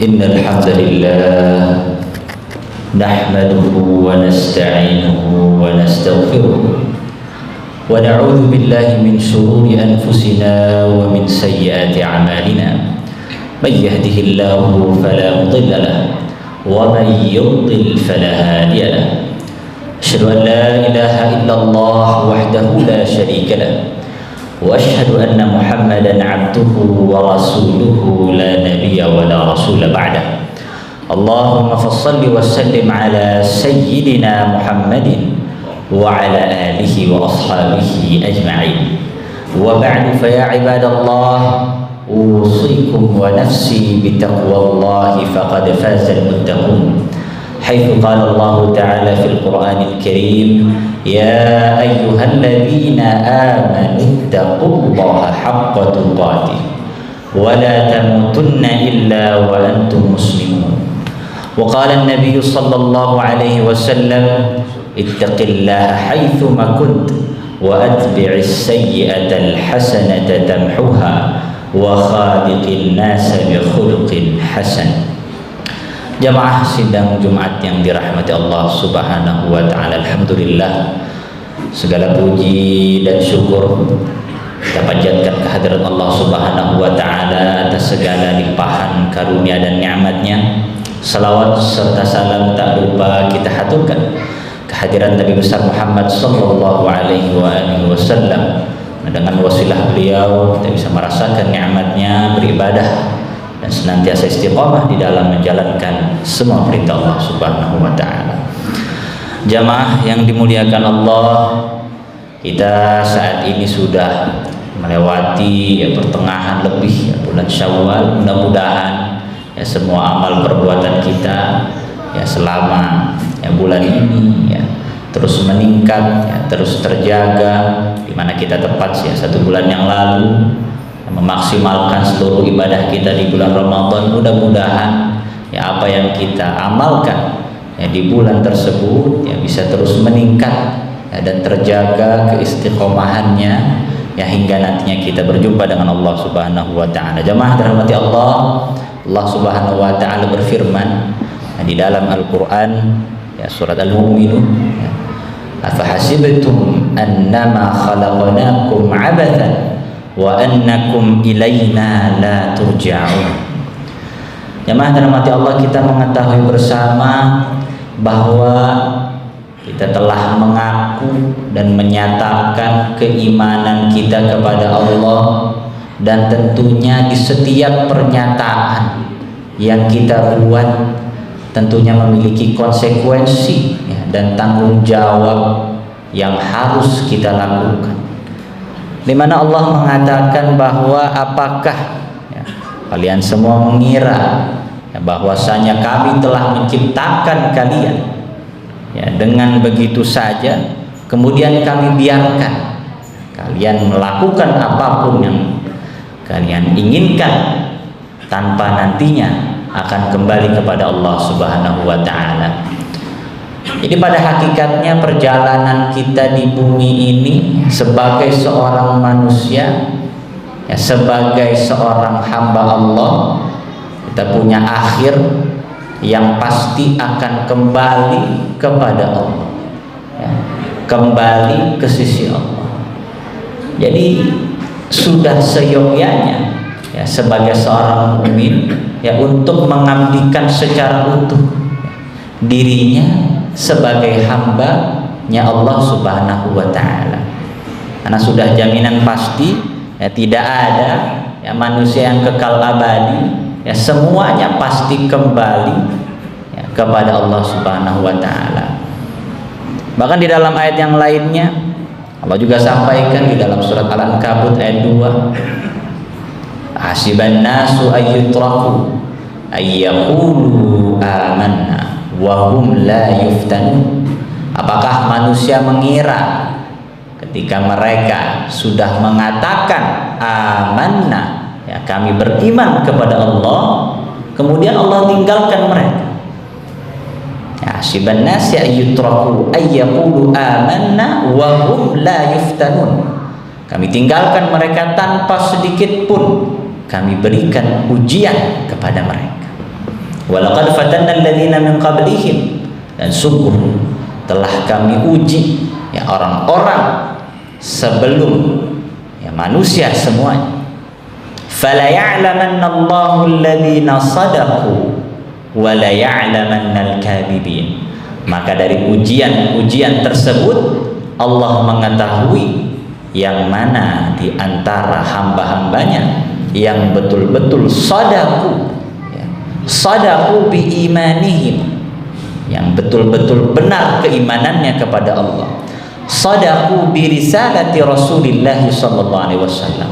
إن الحمد لله نحمده ونستعينه ونستغفره ونعوذ بالله من شرور أنفسنا ومن سيئات أعمالنا من يهده الله فلا مضل له ومن يضلل فلا هادي له أشهد أن لا إله إلا الله وحده لا شريك له وأشهد أن محمدا عبده ورسوله لا نبي ولا رسول بعده اللهم فصل وسلم على سيدنا محمد وعلى آله وأصحابه أجمعين وبعد فيا عباد الله أوصيكم ونفسي بتقوى الله فقد فاز المتقون حيث قال الله تعالى في القرآن الكريم يا أيها الذين آمنوا اتقوا الله حق تقاته ولا تموتن إلا وأنتم مسلمون وقال النبي صلى الله عليه وسلم اتق الله حيثما كنت وأتبع السيئة الحسنة تمحها وخالق الناس بخلق حسن. Jamaah sidang Jumat yang dirahmati Allah Subhanahu wa taala, alhamdulillah segala puji dan syukur kita panjatkan kehadirat Allah Subhanahu wa taala atas segala limpahan karunia dan nikmat-Nya. Salawat serta salam tak lupa kita haturkan kehadiran Nabi besar Muhammad sallallahu alaihi wasallam. Dengan wasilah beliau kita bisa merasakan nikmat-Nya beribadah dan senantiasa istiqamah di dalam menjalankan semua perintah Allah Subhanahu wa taala. Jamaah yang dimuliakan Allah, kita saat ini sudah melewati pertengahan lebih bulan Syawal. Mudah-mudahan semua amal perbuatan kita selama bulan ini terus meningkat, terus terjaga, di mana kita tepat satu bulan yang lalu memaksimalkan seluruh ibadah kita di bulan Ramadan. Mudah-mudahan apa yang kita amalkan di bulan tersebut bisa terus meningkat dan terjaga keistiqomahannya hingga nantinya kita berjumpa dengan Allah Subhanahu wa taala. Jamaah dirahmati Allah, Allah Subhanahu wa taala berfirman di dalam Al-Qur'an surat Al-Mu'minun, afahasibtum annama khalaqnakum 'abathan wa annakum ilaina la turja'un. Jemaah dirahmati Allah, kita mengetahui bersama bahwa kita telah mengaku dan menyatakan keimanan kita kepada Allah, dan tentunya di setiap pernyataan yang kita buat tentunya memiliki konsekuensi dan tanggung jawab yang harus kita lakukan. Di mana Allah mengatakan bahwa apakah kalian semua mengira bahwasanya kami telah menciptakan kalian dengan begitu saja kemudian kami biarkan kalian melakukan apapun yang kalian inginkan tanpa nantinya akan kembali kepada Allah Subhanahu wa taala. Jadi pada hakikatnya perjalanan kita di bumi ini sebagai seorang manusia, sebagai seorang hamba Allah, kita punya akhir yang pasti akan kembali kepada Allah, kembali ke sisi Allah. Jadi sudah seyogyanya sebagai seorang mukmin untuk mengabdikan secara utuh dirinya sebagai hamba-Nya Allah Subhanahu wa taala. Karena sudah jaminan pasti tidak ada manusia yang kekal abadi, semuanya pasti kembali kepada Allah Subhanahu wa taala. Bahkan di dalam ayat yang lainnya Allah juga sampaikan di dalam surat Al-Ankabut ayat 2, hasiban nasu ayyutraku ayyaqulu amanna wa hum la yuftanun. Apakah manusia mengira ketika mereka sudah mengatakan amanna, kami beriman kepada Allah, kemudian Allah tinggalkan mereka. Hasiban nasi ayyutraku ayyaqulu amanna wa hum la yuftanun. Kami tinggalkan mereka tanpa sedikit pun kami berikan ujian kepada mereka. Walaqad fatanna alladziina min qablihim, dan sungguh telah kami uji ya orang-orang sebelum ya manusia semuanya. Fala ya'lamanna Allahu alladziina shadaqu wa la ya'lamanna al-kadhibin. Maka dari ujian-ujian tersebut Allah mengetahui yang mana di antara hamba-hambanya yang betul-betul shadaqu, ya, shadaqu bi imanihim, yang betul-betul benar keimanannya kepada Allah, shadaqu bi risalati Rasulillah sallallahu alaihi wasallam,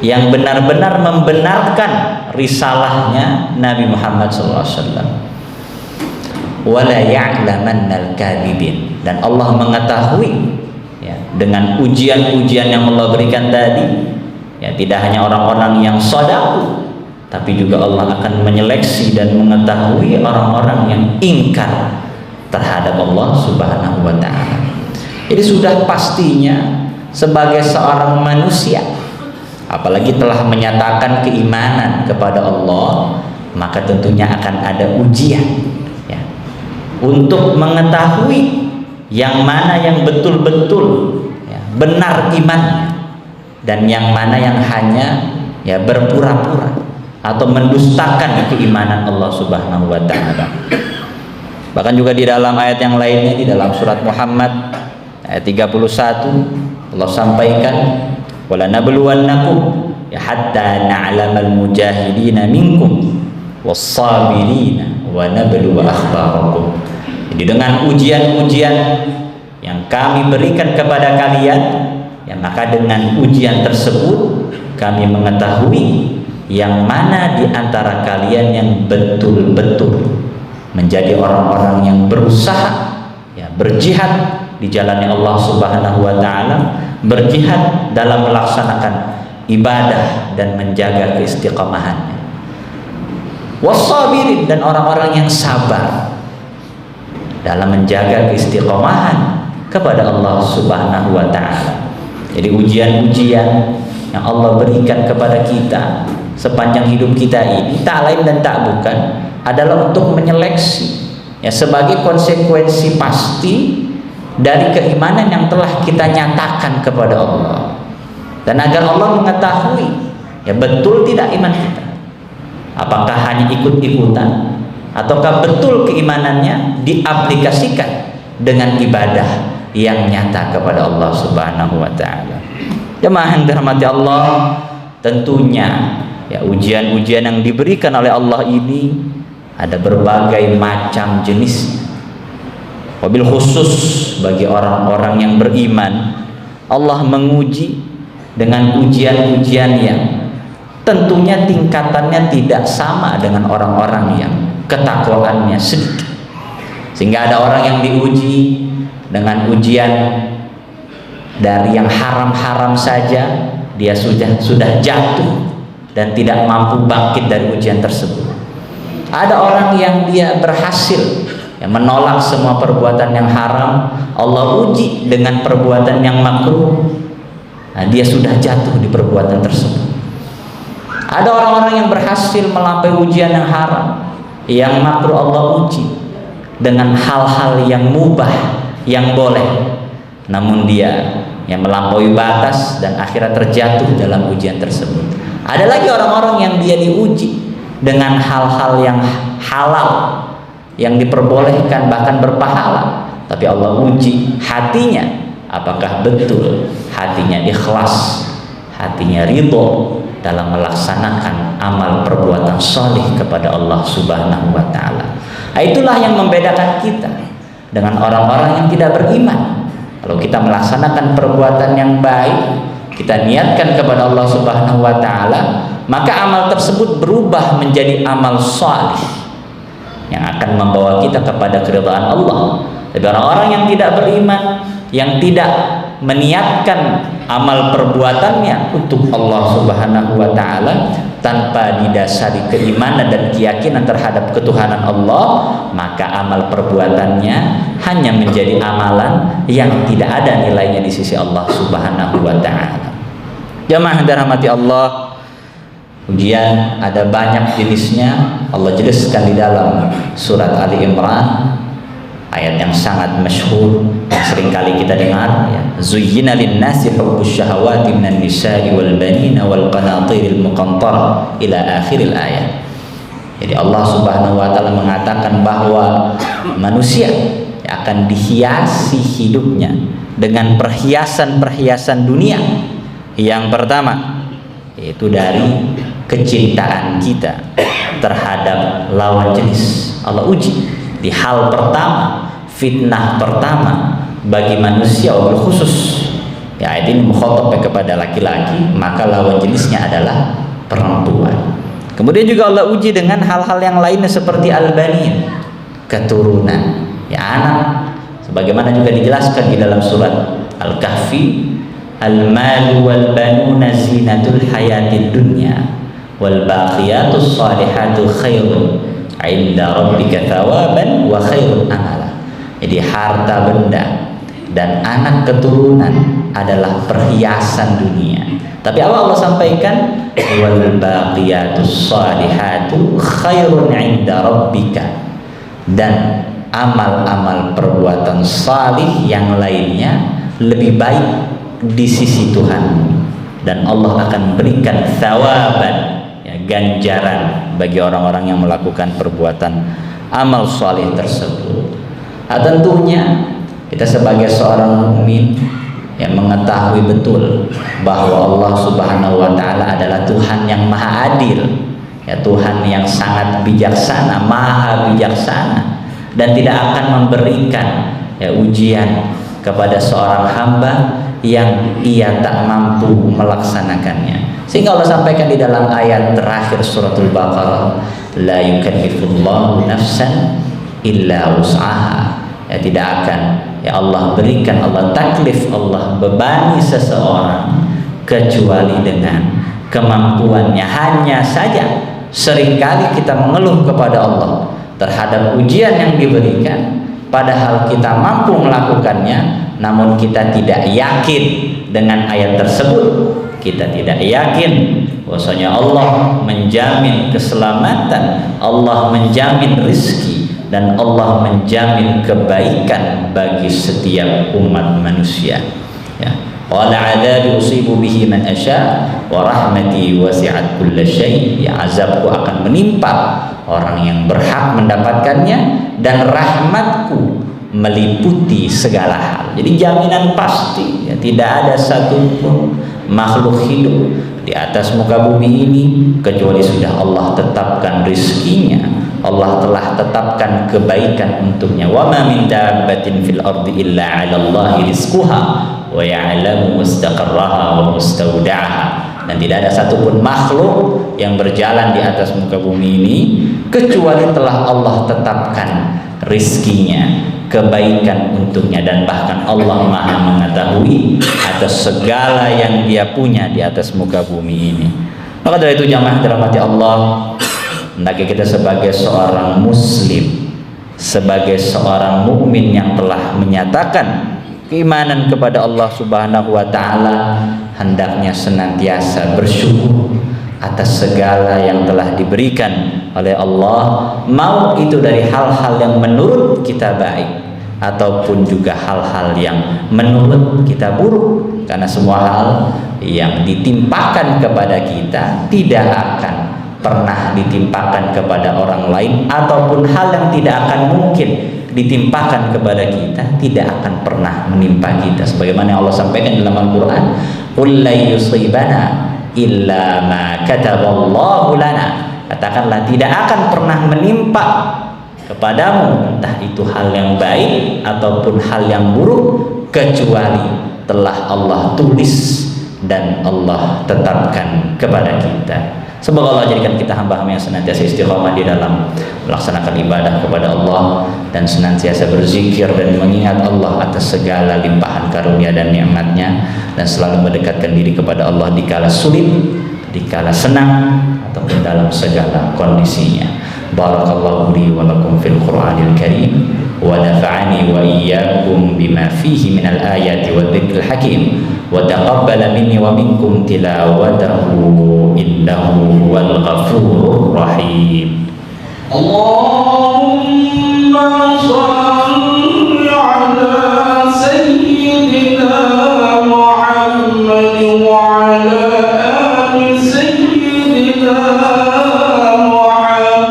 yang benar-benar membenarkan risalahnya Nabi Muhammad sallallahu alaihi wasallam. Wala ya'lamannal kadhibin, dan Allah mengetahui ya, dengan ujian-ujian yang Allah berikan tadi ya, tidak hanya orang-orang yang shadaqu, tapi juga Allah akan menyeleksi dan mengetahui orang-orang yang ingkar terhadap Allah Subhanahu wa ta'ala. Jadi sudah pastinya sebagai seorang manusia, apalagi telah menyatakan keimanan kepada Allah, maka tentunya akan ada ujian ya, untuk mengetahui yang mana yang betul-betul ya, benar imannya, dan yang mana yang hanya ya berpura-pura atau mendustakan keimanan Allah Subhanahu wa ta'ala. Bahkan juga di dalam ayat yang lainnya, di dalam surat Muhammad ayat 31, Allah sampaikan, wala nabluwannakum ya hatta na'lamal mujahidina minkum was-sabirina wa nabluwa akhbarakum. Jadi dengan ujian-ujian yang kami berikan kepada kalian ya, maka dengan ujian tersebut kami mengetahui yang mana di antara kalian yang betul-betul menjadi orang-orang yang berusaha ya, berjihad di jalannya Allah Subhanahu wa ta'ala, berjihad dalam melaksanakan ibadah dan menjaga keistiqamahannya. Wassabirin, dan orang-orang yang sabar dalam menjaga keistiqamahan kepada Allah Subhanahu wa ta'ala. Jadi ujian-ujian yang Allah berikan kepada kita sepanjang hidup kita ini tak lain dan tak bukan adalah untuk menyeleksi ya, sebagai konsekuensi pasti dari keimanan yang telah kita nyatakan kepada Allah, dan agar Allah mengetahui ya betul tidak iman kita, apakah hanya ikut-ikutan ataukah betul keimanannya diaplikasikan dengan ibadah yang nyata kepada Allah Subhanahu wa ta'ala. Jemaah yang dirahmati Allah, tentunya ya ujian-ujian yang diberikan oleh Allah ini ada berbagai macam jenisnya. Wabil khusus bagi orang-orang yang beriman, Allah menguji dengan ujian-ujian yang tentunya tingkatannya tidak sama dengan orang-orang yang ketakwaannya sedikit. Sehingga ada orang yang diuji dengan ujian dari yang haram-haram saja, dia sudah jatuh dan tidak mampu bangkit dari ujian tersebut. Ada orang yang dia berhasil yang menolak semua perbuatan yang haram, Allah uji dengan perbuatan yang makruh, nah, dia sudah jatuh di perbuatan tersebut. Ada orang-orang yang berhasil melampaui ujian yang haram, yang makruh, Allah uji dengan hal-hal yang mubah, yang boleh, namun dia yang melampaui batas dan akhirnya terjatuh dalam ujian tersebut. Ada lagi orang-orang yang dia diuji dengan hal-hal yang halal, yang diperbolehkan bahkan berpahala, tapi Allah uji hatinya, apakah betul hatinya ikhlas, hatinya ridho dalam melaksanakan amal perbuatan saleh kepada Allah Subhanahu wa ta'ala. Itulah yang membedakan kita dengan orang-orang yang tidak beriman. Kalau kita melaksanakan perbuatan yang baik, kita niatkan kepada Allah Subhanahu wa ta'ala, maka amal tersebut berubah menjadi amal saleh yang akan membawa kita kepada keridhaan Allah. Tapi orang-orang yang tidak beriman, yang tidak meniatkan amal perbuatannya untuk Allah Subhanahu wa ta'ala tanpa didasari keimanan dan keyakinan terhadap ketuhanan Allah, maka amal perbuatannya hanya menjadi amalan yang tidak ada nilainya di sisi Allah Subhanahu wa ta'ala. Jamaah dirahmati Allah, Ujian ada banyak jenisnya. Allah jelaskan di dalam surat Ali Imran, ayat yang sangat masyhur yang sering kali kita dengar, ya. Zuyyina lin-nasi hubbus syahawati minan nisa'i wal banina wal qanatiril muqantarah ila akhiril ayat. Jadi Allah Subhanahu wa taala mengatakan bahwa manusia akan dihiasi hidupnya dengan perhiasan-perhiasan dunia. Yang pertama yaitu dari kecintaan kita terhadap lawan jenis. Allah uji di hal pertama, fitnah pertama bagi manusia wabil khusus. Ya, ayat ini mukhatab kepada laki-laki, maka lawan jenisnya adalah perempuan. Kemudian juga Allah uji dengan hal-hal yang lainnya seperti al-banin, keturunan, ya anak. Sebagaimana juga dijelaskan di dalam surat Al-Kahfi, al-malu wal banuna zinatul hayatid dunya wal baqiyatus salihatu khairun 'inda rabbika thawaban wa khairun amala. Jadi harta benda dan anak keturunan adalah perhiasan dunia. Tapi Allah sampaikan wal baqiyatus salihatu khairun 'inda rabbika, dan amal-amal perbuatan salih yang lainnya lebih baik di sisi Tuhan, dan Allah akan berikan thawaban, ya, ganjaran bagi orang-orang yang melakukan perbuatan amal salih tersebut. Nah, tentunya kita sebagai seorang mukmin yang mengetahui betul bahwa Allah Subhanahu wa taala adalah Tuhan yang maha adil, ya, Tuhan yang sangat bijaksana, maha bijaksana, dan tidak akan memberikan, ya, ujian kepada seorang hamba yang ia tak mampu melaksanakannya. Sehingga Allah sampaikan di dalam ayat terakhir suratul Baqarah, la yukallifullahu nafsan illa wus'aha. Ya, tidak akan, ya, Allah berikan, Allah taklif, Allah bebani seseorang kecuali dengan kemampuannya. Hanya saja seringkali kita mengeluh kepada Allah terhadap ujian yang diberikan, padahal kita mampu melakukannya, namun kita tidak yakin dengan ayat tersebut. Kita tidak yakin bahwasanya Allah menjamin keselamatan, Allah menjamin rizki, dan Allah menjamin kebaikan bagi setiap umat manusia. Ya. Qala 'adzabi usibu bihi man asya wa rahmati wasi'at kulla syai'. Ya, azabku akan menimpa orang yang berhak mendapatkannya, dan rahmatku meliputi segala hal. Jadi jaminan pasti, ya, tidak ada satupun makhluk hidup di atas muka bumi ini kecuali sudah Allah tetapkan rizkinya, Allah telah tetapkan kebaikan untuknya. Wa ma min dabbatin fil ardi illa 'ala Allahi rizquha wa ya'lamu mustaqarraha wa mustawda'aha. Dan tidak ada satupun makhluk yang berjalan di atas muka bumi ini kecuali telah Allah tetapkan rizkinya, kebaikan untuknya, dan bahkan Allah maha mengetahui atas segala yang dia punya di atas muka bumi ini. Maka dari itu jamaah dirahmati Allah, hendaknya kita sebagai seorang muslim, sebagai seorang mukmin yang telah menyatakan keimanan kepada Allah Subhanahu wa taala, hendaknya senantiasa bersyukur atas segala yang telah diberikan oleh Allah, mau itu dari hal-hal yang menurut kita baik ataupun juga hal-hal yang menurut kita buruk, karena semua hal yang ditimpakan kepada kita tidak akan pernah ditimpakan kepada orang lain, ataupun hal yang tidak akan mungkin ditimpakan kepada kita tidak akan pernah menimpa kita. Sebagaimana Allah sampaikan dalam Al-Quran, qul la yusibana illa ma kataballahu lana. Katakanlah, tidak akan pernah menimpa kepadamu entah itu hal yang baik ataupun hal yang buruk kecuali telah Allah tulis dan Allah tetapkan kepada kita. Semoga Allah jadikan kita hamba-hamba yang senantiasa istiqomah di dalam melaksanakan ibadah kepada Allah, dan senantiasa berzikir dan mengingat Allah atas segala limpahan karunia dan nikmatnya, dan selalu mendekatkan diri kepada Allah di kala sulit, di kala senang, ataupun dalam segala kondisinya. Barakallahu li wa lakum fil Qur'anil Karim wa nafa'ani wa iyyakum bima فيه من الآيات والذكر الحكيم وتقبل مني ومنكم تلاوته إنه هو الغفور الرحيم. اللهم صل على سيدنا محمد وعلى آل سيدنا محمد.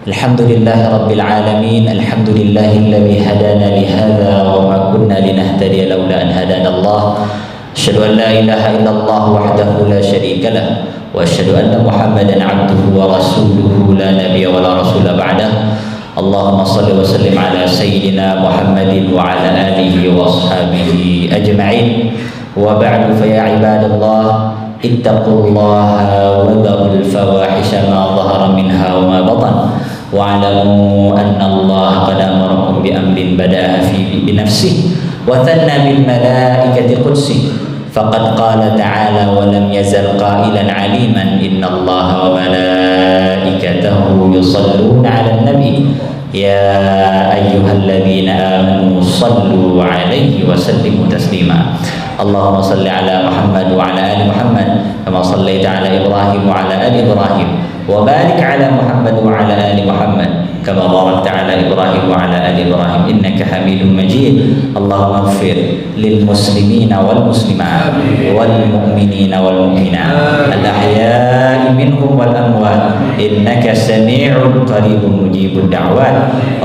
الحمد لله رب العالمين. الحمد لله الذي هدانا لهذا وما كنا لنهتدي لولا أن هدانا الله. أشهد أن لا إله إلا الله وحده لا شريك له وأشهد أن محمدا عبده ورسوله لا نبي ولا رسول بعده. اللهم صل وسلم على سيدنا محمد وعلى آله وأصحابه أجمعين. وبعد فيا عباد الله اتقوا الله وذروا الفواحش ما ظهر منها وما بطن واعلموا أن الله قد أمركم بأمر بدأ فيه بنفسه وثنى بالملائكة قدسه فقد قال تعالى ولم يزل قائلا عليما إن الله وملائكته يصلون على النبي يا أيها الذين آمنوا صلوا عليه وسلموا تسليما. اللهم صل على محمد وعلى آل محمد كما صليت على إبراهيم وعلى آل إبراهيم وبارك على محمد وعلى آل محمد كما باركت على إبراهيم وعلى آل إبراهيم إنك حميد مجيد. اللهم اغفر للمسلمين والمسلمات والمؤمنين والمؤمنات الأحياء منهم والأموات إنك سميع قريب مجيب الدعوات.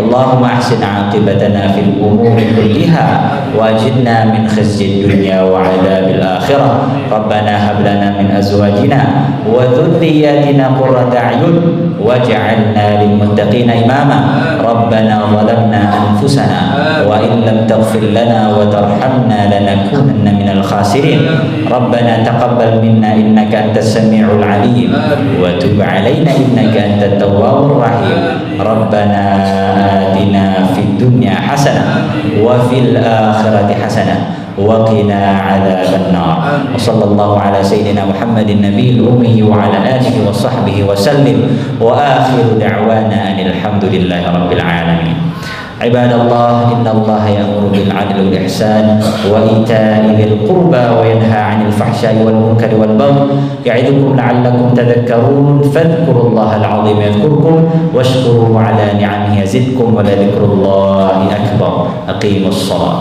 اللهم أحسن عاقبتنا في الأمور كلها وأجرنا من خزي الدنيا وعذاب الآخرة. ربنا هب لنا من أزواجنا وذرياتنا قرة أعين واجعلنا للمتقين إماما. ربنا ظلمنا أنفسنا وإن لم تغفر لنا وترحمنا لنكونن من الخاسرين. ربنا تقبل منا إنك أنت السميع العليم وتب علينا إنك أنت التواب الرحيم. ربنا آتنا في الدنيا حسنة وفي الآخرة حسنة وقنا عذاب النار. وصلى الله على سيدنا محمد النبي الأمي وعلى آله وصحبه وسلم وآخر دعوانا أن الحمد لله رب العالمين. عباد الله إن الله يأمر بالعدل والإحسان وإيتاء ذي القربى وينهى عن الفحشاء والمنكر والبغي يعظكم لعلكم تذكرون. فاذكروا الله العظيم يذكركم واشكروا على نعمه يزدكم ولذكر الله أكبر. أقيموا الصلاة.